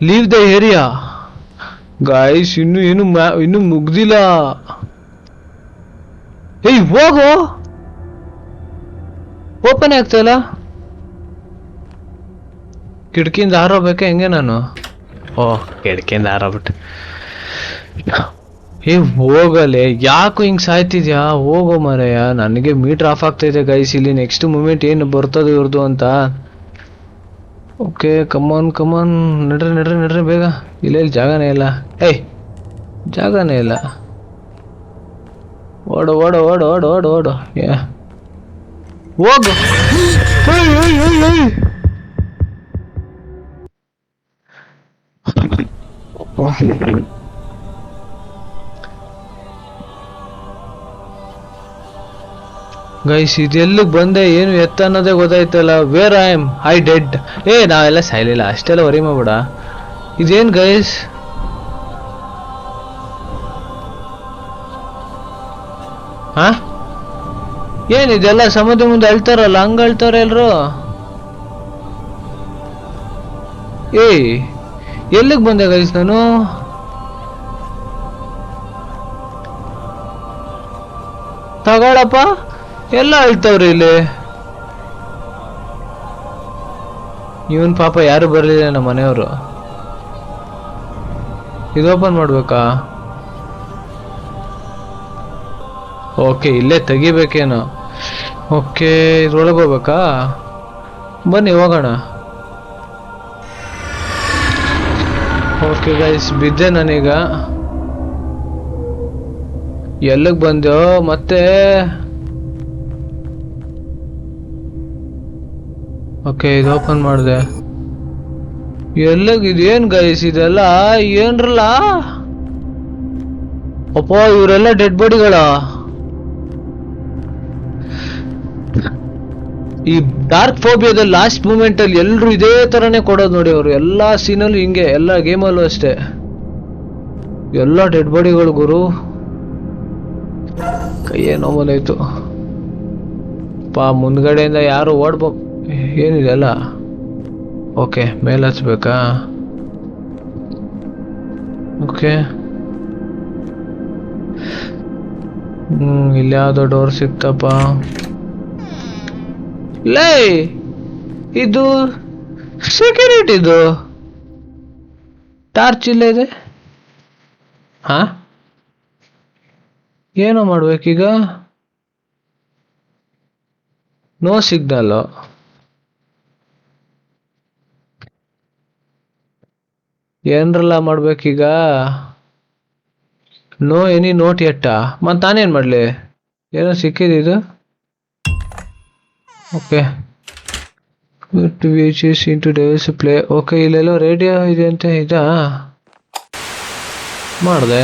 ಲೀವ್ ದ ಏರಿಯಾ ಗೈಸ್. ಇನ್ನು ಮುಗ್ದಿಲ್ಲ. ಹೋಗು. ಓಪನ್ ಆಗ್ತಾ ಇಲ್ಲ. ಕಿಟಕಿಯಿಂದ ಹಾರೋಬೇಕಾ ಹೆಂಗೆ ನಾನು? ಕಿಟಕಿಯಿಂದ ಹಾರೋಬಿಟ್ಟು. ಹೋಗಲೆ ಯಾಕೋ ಹಿಂಗ್ ಸಾಯ್ತಿದ್ಯಾ? ಹೋಗೋ ಮರೆಯ. ನನಗೆ ಮೀಟರ್ ಆಫ್ ಆಗ್ತೈತೆ ಗೈಸ್ ಇಲ್ಲಿ. ನೆಕ್ಸ್ಟ್ ಮೂಮೆಂಟ್ ಏನು ಬರ್ತದೆ ಇವ್ರದ್ದು ಅಂತ. ಓಕೆ ಕಮಾನ್ ಕಮಾನ್ ನಡ್ರಿ ನಡ್ರಿ ನಡ್ರಿ ಬೇಗ. ಇಲ್ಲ ಜಾಗನೇ ಇಲ್ಲ. ಜಾಗನೇ ಇಲ್ಲ. ಓಡು ಓಡು ಓಡು ಓಡು ಓಡು ಓಡು. ಹೋಗು. ಗೈಸ್ ಇದೆಲ್ಲಿಗೆ ಬಂದೆ ಏನು ಎತ್ತ ಅನ್ನೋದೇ ಗೊತ್ತಾಯ್ತಲ್ಲ. Where I dead. ನಾವೆಲ್ಲ ಸಾಯ್ಲಿಲ್ಲ ಅಷ್ಟೆಲ್ಲ ವರಿ ಮಾಡ್ಬೇಡ. ಇದೇನ್ ಗೈಸ್? ಏನಿದೆಲ್ಲ ಸಮುದ್ರ ಮುಂದೆ ಅಳ್ತಾರಲ್ಲ ಹಂಗ ಅಳ್ತಾರ ಎಲ್ರು. ಎಲ್ಲಿಗೆ ಬಂದೆ ಗೈಸ್ ನಾನು? ತಗೊಳಪ್ಪ ಎಲ್ಲ ಅಳ್ತವ್ರಿ ಇಲ್ಲಿ. ಇವನ್ ಪಾಪ ಯಾರು ಬರ್ಲಿಲ್ಲ ನಮ್ಮ ಮನೆಯವರು. ಇದು ಓಪನ್ ಮಾಡ್ಬೇಕಾ? ಓಕೆ ಇಲ್ಲೇ ತೆಗಿಬೇಕೇನೋ. ಓಕೆ ಇದ್ರೊಳಗೆ ಹೋಗ್ಬೇಕಾ? ಬನ್ನಿ ಹೋಗೋಣ. ಓಕೆ ಗೈಸ್, ಬಿದ್ದೆ ನಾನೀಗ. ಎಲ್ಲಿಗೆ ಬಂದೆವು ಮತ್ತೆ? ಓಕೆ ಇದು ಓಪನ್ ಮಾಡಿದೆ. ಇದೇನ್ ಗೈಸ್ ಇದೆಲ್ಲ? ಏನ್ರಲ್ಲ ಅಪ್ಪ, ಇವರೆಲ್ಲ ಡೆಡ್ ಬಾಡಿಗಳ. ಈ ಡಾರ್ಕ್ ಫೋಬಿಯಾದ ಲಾಸ್ಟ್ ಮೂಮೆಂಟ್ ಅಲ್ಲಿ ಎಲ್ರು ಇದೇ ತರನೇ ಕೊಡೋದು ನೋಡಿ. ಅವರು ಎಲ್ಲಾ ಸೀನಲ್ಲೂ ಹಿಂಗೆ, ಎಲ್ಲ ಗೇಮಲ್ಲೂ ಅಷ್ಟೇ. ಎಲ್ಲ ಡೆಡ್ ಬಾಡಿಗಳು ಗುರು. ಕೈಯೇ ನೋವಾಯ್ತು ಮುಂದ್ಗಡೆಯಿಂದ ಯಾರು ಏನಿದೆ ಅಲ್ಲ. ಓಕೆ ಮೇಲೆ ಹಚ್ಬೇಕಾ? ಓಕೆ ಇಲ್ಲಿ ಯಾವ್ದೋ ಡೋರ್ ಸಿಕ್ತಪ್ಪ. ಲೇ ಇದು ಸೆಕ್ಯೂರಿಟಿದು ಟಾರ್ಚ್ ಇಲ್ಲ ಇದೆ. ಹಾ ಏನೋ ಮಾಡ್ಬೇಕೀಗ? No signal. ಏನ್ರಲ್ಲ ಮಾಡ್ಬೇಕೀಗ? ನೋ ಎನಿ ನೋಟ್ ಎಟ್ಟ. ಮತ್ತೆ ನಾನೇನ್ ಮಾಡ್ಲಿ? ಏನೋ ಸಿಕ್ಕಿದ್ದು. Okay into devil's play. Okay ಇಲ್ಲೆಲ್ಲೋ ರೇಡಿಯೋ ಇದೆ ಅಂತ ಇದಾ ಮಾಡಿದೆ.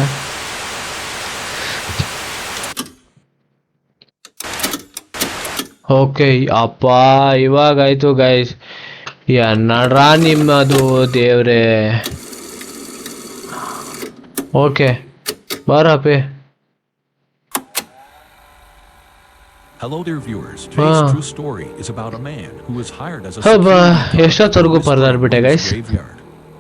ಓಕೆ ಅಪ್ಪ ಇವಾಗಾಯ್ತು ಗೈಸ್. ನಡ್ರಾ ನಿಮ್ಮದು ದೇವ್ರೆ. Okay ಬಾರಪ್ಪೆ. Hello dear viewers. Today's true story is about a man who was hired as a ಎಷ್ಟೊತ್ತವರೆಗೂ ಪರದಾಡ್ಬಿಟ್ಟೆ guys.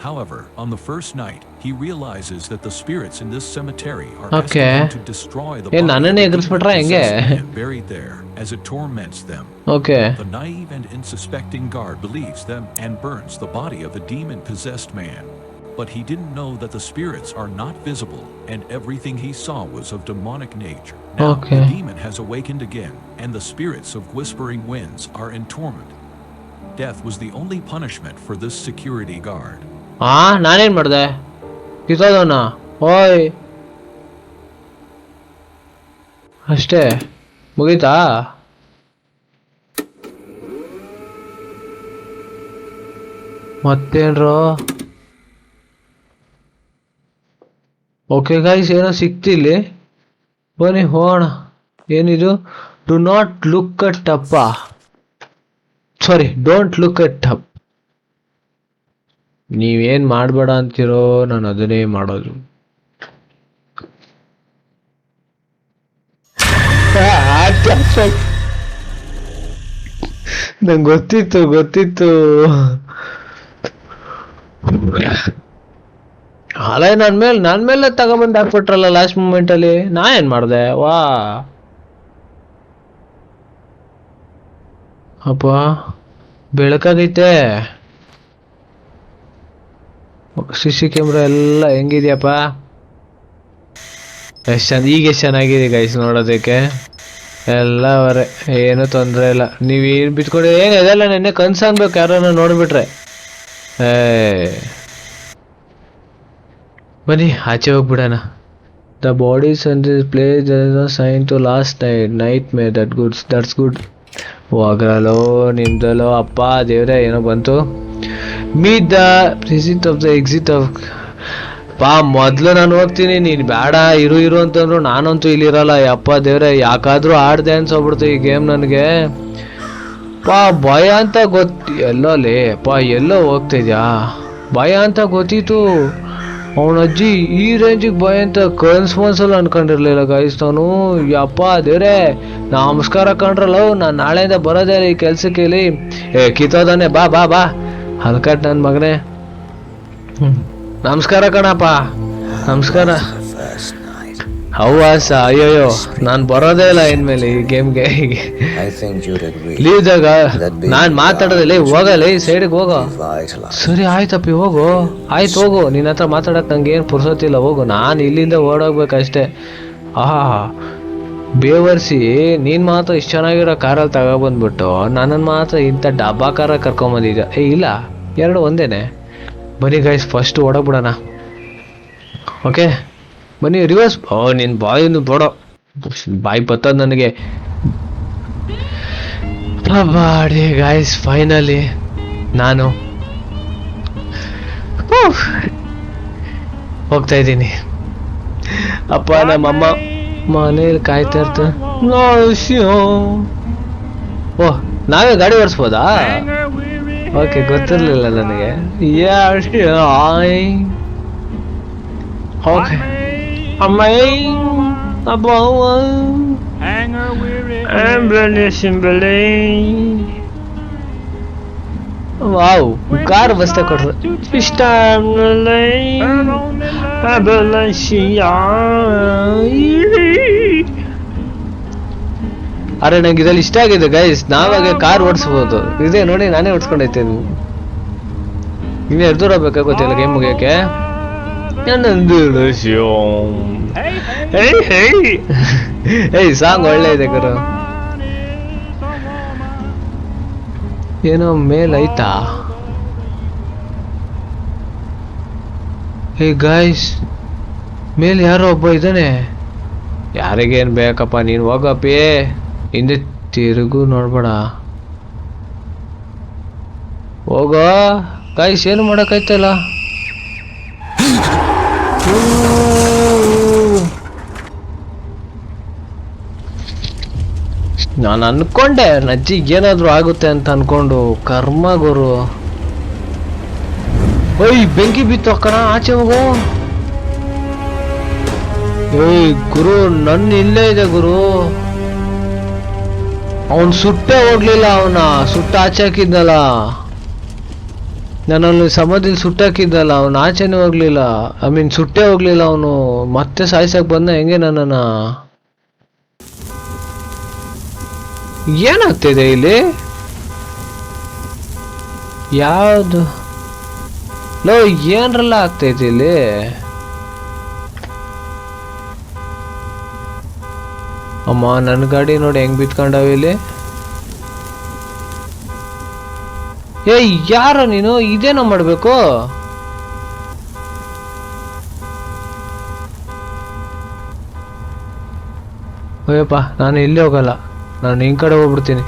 However, on the first night, he realizes that the spirits in this cemetery are asking him to destroy the body buried there as it torments them. Okay. The naive and unsuspecting guard believes them and burns the body of the demon-possessed man. But he didn't know that the spirits are not visible and everything he saw was of demonic nature. Now the demon has awakened again and the spirits of whispering winds are in torment. Death was the only punishment for this security guard. ನಾನೇನ್ ಮಾಡ್ದೆ? ಕಿತ್ತೋದವನ ಓಯ್ ಅಷ್ಟೇ ಮುಗೀತಾ? ಮತ್ತೇನ್ರೋ? ಓಕೆ ಗೈಸ್, ಏನೋ ಸಿಕ್ತಿಲ್ಲಿ. ಬನ್ನಿ ಹೋಗೋಣ. ಏನಿದು? ಡು ನಾಟ್ ಲುಕ್ ಅಟ್ ಅಪ್ಪ. ಸಾರಿ, ಡೋಂಟ್ ಲುಕ್ ಅಟ್ ಅಪ್. ನೀವೇನ್ ಮಾಡಬೇಡ ಅಂತಿರೋ ನಾನು ಅದನ್ನೇ ಮಾಡೋದು. ನಂಗೆ ಗೊತ್ತಿತ್ತು. ಅಲ್ಲ ನನ್ ಮೇಲೆ ತಗೊಬಂದು ಹಾಕ್ಬಿಟ್ರಲ್ಲ ಲಾಸ್ಟ್ ಮೂಮೆಂಟ್ ಅಲ್ಲಿ. ನಾ ಏನ್ ಮಾಡ್ದೆ? ವಾ ಅಪ್ಪ ಬೆಳಕಾಗೈತೆ. CC ಕ್ಯಾಮ್ರಾ ಎಲ್ಲ ಹೆಂಗಿದ್ಯಪ್ಪ? ಈಗ ಎಷ್ಟು ಚೆನ್ನಾಗಿದೆ ಗೈಸ್ ನೋಡೋದಕ್ಕೆ. ಎಲ್ಲ ಅವರೇ, ಏನು ತೊಂದರೆ ಇಲ್ಲ. ನೀವು ಏನು ಬಿತ್ಕೊಂಡು ಏನು ಇದೆಲ್ಲ ನೆನ್ನೆ ಕನ್ಸು ಅನ್ಬೇಕು ಯಾರನ್ನ ನೋಡ್ಬಿಟ್ರೆ. ಬನ್ನಿ ಆಚೆ ಹೋಗ್ಬಿಡೋಣ. The bodies and place sign to last night may that's good. ಹೋಗ್ರಲ್ಲೋ ನಿಮ್ದಲ್ಲೋ ಅಪ್ಪ ದೇವ್ರೆ, ಏನೋ ಬಂತು. Meet the president of the exit of. ಮೊದ್ಲು ನಾನು ಹೋಗ್ತೀನಿ, ನೀನು ಬೇಡ ಇರು ಅಂತಂದ್ರು ನಾನಂತೂ ಇಲ್ಲಿರಲ್ಲ. ಯಪ್ಪ ದೇವ್ರೆ, ಯಾಕಾದ್ರೂ ಆಡ್ದೆ ಅನ್ಸೋಗ್ಬಿಡ್ತು ಈ ಗೇಮ್ ನನಗೆ. ಭಯ ಅಂತ ಎಲ್ಲೋಲಿ ಎಲ್ಲೋ ಹೋಗ್ತಿದ್ಯಾ? ಭಯ ಅಂತ ಗೊತ್ತಿತ್ತು. ಅವನ ಅಜ್ಜಿ ಈ ರೇಂಜಿಗೆ ಭಯ ಅಂತ ಕನ್ಸಲ್ಲಿ ಅನ್ಕೊಂಡಿರ್ಲಿಲ್ಲ ಗೈಸ್ ನಾನು. ಯಪ್ಪ ದೇವ್ರೆ, ನಮಸ್ಕಾರ ಕಂಡ್ರಲ್ಲ. ನಾನು ನಾಳೆಯಿಂದ ಬರೋದೇ ಈ ಕೆಲ್ಸಕ್ಕೆ. ಇಲ್ಲಿ ಕಿತ್ತೋದಾನೆ. ಬಾ ಹಲ್ಕಟ್ ನನ್ನ ಮಗನೇ. ನಮಸ್ಕಾರ ಕಣಪ್ಪ. ನಮಸ್ಕಾರ. ಹೌವಾಸ, ಅಯ್ಯೋಯ್ಯೋ ನಾನು ಬರೋದೇ ಇಲ್ಲ ಇನ್ಮೇಲೆ ಈ ಗೇಮ್ಗೆ. ಲೀವ್ದಾಗ ನಾನು ಮಾತಾಡೋದಿಲ್ಲ. ಹೋಗಲ್ಲ, ಈ ಸೈಡಿಗೆ ಹೋಗೋ. ಸರಿ ಆಯ್ತಪ್ಪಿ, ಹೋಗು. ಆಯ್ತು ಹೋಗು. ನಿನ್ನ ಹತ್ರ ಮಾತಾಡಕ್ ನಂಗೆ ಏನು ಪುರ್ಸೊತ್ತಿಲ್ಲ. ಹೋಗು, ನಾನು ಇಲ್ಲಿಂದ ಓಡೋಗ್ಬೇಕಷ್ಟೇ. ಬೇವರ್ಸಿ ನೀನ್ ಮಾತ್ರ ಇಷ್ಟು ಚೆನ್ನಾಗಿರೋ ಕಾರಲ್ಲಿ ತಗೊಬಂದ್ಬಿಟ್ಟು ನನ್ನನ್ನು ಮಾತ್ರ ಇಂಥ ಡಬ್ಬಾ ಕಾರ ಕರ್ಕೊಂಬಂದಿದ್ಯ. ಇಲ್ಲ, ಎರಡು ಒಂದೇನೆ. ಬನ್ನಿ ಗೈಸ್, ಫಸ್ಟ್ ಓಡೋಗ್ಬಿಡೋಣ. ಓಕೆ ಬನ್ನಿ, ರಿವರ್ಸ್. ನಿನ್ನ ಬಾಯಿನ ಬೋಡೋ, ಬಾಯಿ ಬರ್ತದ ನನಗೆ. ಬಾಡಿ ಗೈಸ್, ಫೈನಲಿ ನಾನು ಹೋಗ್ತಾ ಇದ್ದೀನಿ. ಅಪ್ಪ ನಮ್ಮಮ್ಮ ಮನೇಲಿ ಕಾಯ್ತಾ ಇರ್ತಾರೆ. ಓಹ್, ನಾವೇ ಗಾಡಿ ಓಡಿಸ್ಬೋದಾ? ಓಕೆ, ಗೊತ್ತಿರ್ಲಿಲ್ಲ ನನಗೆ. ಓಕೆ ವಾವ್, ಕಾರ್ ಬಸ್ತ ಕೊಟ್ರು. ಇಷ್ಟ ಅರೆ, ನಂಗೆ ಇದ್ರಲ್ಲಿ ಇಷ್ಟ ಆಗಿದೆ ಗೈಸ್. ನಾವಾಗ ಕಾರ್ ಓಡಿಸ್ಬೋದು. ಇದೇ ನೋಡಿ, ನಾನೇ ಓಡಿಸ್ಕೊಂಡೈತೇನೆ. ಇನ್ನು ಎಷ್ಟು ದೂರ ಬೇಕಾ ಗೊತ್ತಿಲ್ಲ ಗೇಮ್ ಮುಗಿಯಕ್ಕೆ. ಏಯ್, ಸಾಂಗ್ ಒಳ್ಳೆ ಇದೆ ಗುರು. ಏನೋ ಮೇಲ್ ಐತಾ? ಹೇ ಗೈಸ್, ಮೇಲೆ ಯಾರೋ ಒಬ್ಬ ಇದ್ದಾನೆ. ಯಾರಿಗೇನ್ ಬೇಕಪ್ಪ, ನೀನು ಹೋಗಪ್ಪಿ. ಹಿಂದೆ ತಿರುಗು ನೋಡ್ಬೇಡ. ಹೋಗೋ ಗೈಸ್, ಏನು ಮಾಡಕ್ಕಾಯ್ತಲ್ಲ. ನಾನು ಅನ್ಕೊಂಡೆ ನಜ್ಜಿಗೆ ಏನಾದ್ರು ಆಗುತ್ತೆ ಅಂತ ಅನ್ಕೊಂಡು. ಕರ್ಮ ಗುರು. ಓಯ್, ಬೆಂಕಿ ಬಿತ್ತು ಕಣ, ಆಚೆ ಹೋಗು. ಏಯ್ ಗುರು, ನನ್ನ ಇಲ್ಲೇ ಇದೆ ಗುರು. ಅವನ್ ಸುಟ್ಟೆ ಹೋಗ್ಲಿಲ್ಲ. ಅವನ ಸುಟ್ಟ ಆಚೆ ಹಾಕಿದ್ನಲ್ಲ, ನನ್ನಲ್ಲಿ ಸಮಾಧಿಲಿ ಸುಟ್ಟಾಕಿದ್ದಲ್ಲ, ಅವನು ಆಚೆನೇ ಹೋಗ್ಲಿಲ್ಲ. ಐ ಮೀನ್ ಸುಟ್ಟೆ ಹೋಗ್ಲಿಲ್ಲ ಅವನು. ಮತ್ತೆ ಸಾಯ್ಸಕ್ ಬಂದ ಹೆಂಗೆ ನನ್ನನ್ನ. ಏನಾಗ್ತಿದೆ ಇಲ್ಲಿ? ಯಾವ್ದು ಲೋ, ಏನ್ರಲ್ಲ ಆಗ್ತೈತಿ ಇಲ್ಲಿ? ಅಮ್ಮ, ನನ್ನ ಗಾಡಿ ನೋಡಿ ಹೆಂಗ್ ಬಿತ್ಕೊಂಡಾವ ಇಲ್ಲಿ. ಏಯ್, ಯಾರ ನೀನು? ಇದೇನೋ ಮಾಡ್ಬೇಕು. ಅಯ್ಯಪ್ಪ, ನಾನು ಇಲ್ಲಿ ಹೋಗಲ್ಲ, ನಾನು ಹಿಂಗ್ ಕಡೆ ಹೋಗ್ಬಿಡ್ತೀನಿ.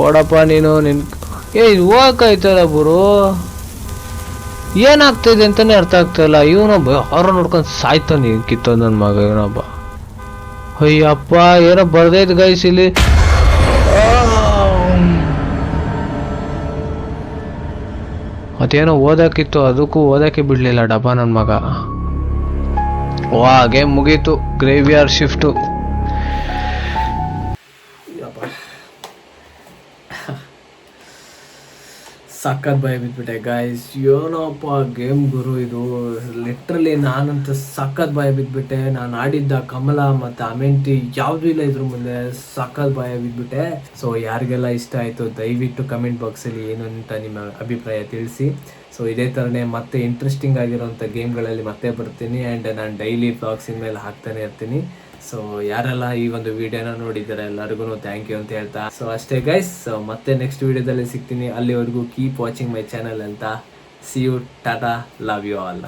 ಓಡಪ್ಪ ನೀನು. ಏಯ್, ಹೋಗಕ್ಕಾಯ್ತಲ್ಲ ಗುರು. ಏನಾಗ್ತಿದೆ ಅಂತಾನೆ ಅರ್ಥ ಆಗ್ತಾಯಿಲ್ಲ. ಇವನೊಬ್ಬ ಅವ್ರ ನೋಡ್ಕೊಂಡು ಸಾಯ್ತಾನೆ, ಕಿತ್ತೋದ್ ನನ್ನ ಮಗ ಇವನೊಬ್ಬ. ಅಯ್ಯಪ್ಪ, ಏನೋ ಬರ್ದೈತ್ ಗೈಸ್ ಇಲ್ಲಿ. ಮತ್ತೇನೋ ಓದಕ್ಕಿತ್ತು, ಅದಕ್ಕೂ ಓದಕ್ಕೆ ಬಿಡ್ಲಿಲ್ಲ ಡಬ್ಬ ನನ್ನ ಮಗ. ವಾ, ಗೇಮ್ ಮುಗೀತು. ಗ್ರೇವಿಯಾರ್ಡ್ ಶಿಫ್ಟು. ಸಖತ್ ಭಯ ಬಿದ್ಬಿಟ್ಟೆ ಗಾಯ್ಸ್. ಏನೋಪ್ಪ ಗೇಮ್ ಗುರು ಇದು. ಲಿಟ್ರಲಿ ನಾನಂತೂ ಸಖತ್ ಭಯ ಬಿದ್ಬಿಟ್ಟೆ. ನಾನು ಆಡಿದ್ದ ಕಮಲ ಮತ್ತು ಅಮೆಂಟಿ ಯಾವುದೂ ಇಲ್ಲ ಇದ್ರ ಮುಂದೆ. ಸಖತ್ ಭಯ ಬಿದ್ಬಿಟ್ಟೆ. ಸೊ ಯಾರಿಗೆಲ್ಲ ಇಷ್ಟ ಆಯಿತು ದಯವಿಟ್ಟು ಕಮೆಂಟ್ ಬಾಕ್ಸಲ್ಲಿ ಏನು ಅಂತ ನಿಮ್ಮ ಅಭಿಪ್ರಾಯ ತಿಳಿಸಿ. ಸೊ ಇದೇ ಥರನೇ ಮತ್ತೆ ಇಂಟ್ರೆಸ್ಟಿಂಗ್ ಆಗಿರೋಂಥ ಗೇಮ್ಗಳಲ್ಲಿ ಮತ್ತೆ ಬರ್ತೀನಿ. ಆ್ಯಂಡ್ ನಾನು ಡೈಲಿ ಬ್ಲಾಗ್ಸ್ ಇನ್ಮೇಲೆ ಹಾಕ್ತಾನೆ ಇರ್ತೀನಿ. ಸೊ ಯಾರೆಲ್ಲ ಈ ಒಂದು ವಿಡಿಯೋನ ನೋಡಿದ್ದಾರೆ ಎಲ್ಲರಿಗೂ ಥ್ಯಾಂಕ್ ಯು ಅಂತ ಹೇಳ್ತಾ. ಸೊ ಅಷ್ಟೇ ಗೈಸ್, ಮತ್ತೆ ನೆಕ್ಸ್ಟ್ ವಿಡಿಯೋದಲ್ಲಿ ಸಿಗ್ತೀನಿ. ಅಲ್ಲಿವರೆಗೂ ಕೀಪ್ ವಾಚಿಂಗ್ ಮೈ ಚಾನಲ್ ಅಂತ. ಸಿ ಯು, ಟಾಟಾ, ಲವ್ ಯು ಆಲ್.